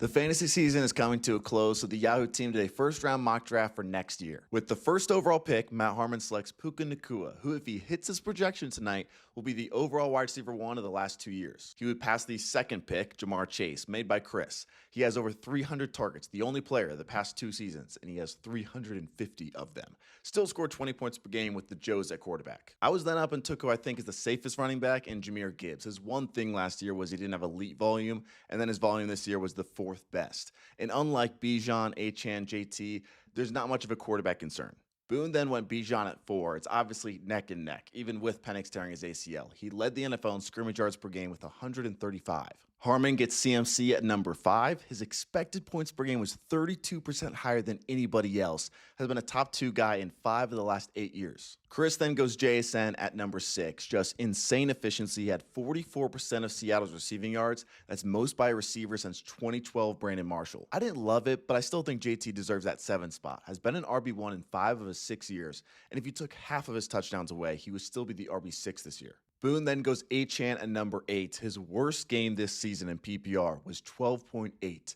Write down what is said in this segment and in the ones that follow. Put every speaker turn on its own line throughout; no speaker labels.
The fantasy season is coming to a close, so the Yahoo team did a first-round mock draft for next year. With the first overall pick, Matt Harmon selects Puka Nacua, who, if he hits his projection tonight, will be the overall wide receiver 1 of the last 2 years. He would pass the second pick, Jamar Chase, made by Chris. He has over 300 targets, the only player of the past 2 seasons, and he has 350 of them. Still scored 20 points per game with the Joes at quarterback. I was then up and took who I think is the safest running back in Jahmyr Gibbs. His one thing last year was he didn't have elite volume, and then his volume this year was the fourth best. And unlike Bijan, Achane, JT, there's not much of a quarterback concern. Boone then went Bijan at 4. It's obviously neck and neck, even with Penix tearing his ACL. He led the NFL in scrimmage yards per game with 135. Harmon gets CMC at number 5. His expected points per game was 32% higher than anybody else. Has been a top 2 guy in 5 of the last 8 years. Chris then goes JSN at number 6. Just insane efficiency. He had 44% of Seattle's receiving yards. That's most by a receiver since 2012 Brandon Marshall. I didn't love it, but I still think JT deserves that 7 spot. Has been an RB1 in 5 of his 6 years. And if you took half of his touchdowns away, he would still be the RB6 this year. Boone then goes Achane at number 8. His worst game this season in PPR was 12.8,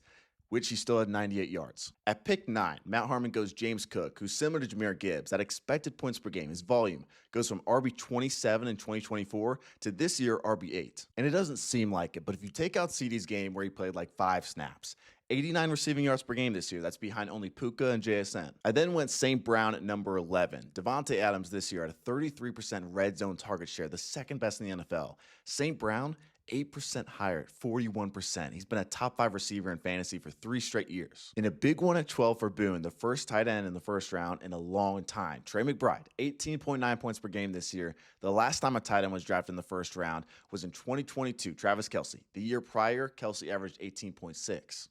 which he still had 98 yards. At pick 9, Matt Harmon goes James Cook, who's similar to Jahmyr Gibbs. At expected points per game, his volume goes from RB27 in 2024 to this year RB8. And it doesn't seem like it, but if you take out CD's game where he played like 5 snaps, 89 receiving yards per game this year. That's behind only Puka and JSN. I then went St. Brown at number 11. Devontae Adams this year at a 33% red zone target share, the second best in the NFL. St. Brown, 8% higher at 41%. He's been a top 5 receiver in fantasy for 3 straight years. In a big one at 12 for Boone, the first tight end in the first round in a long time. Trey McBride, 18.9 points per game this year. The last time a tight end was drafted in the first round was in 2022, Travis Kelce. The year prior, Kelce averaged 18.6.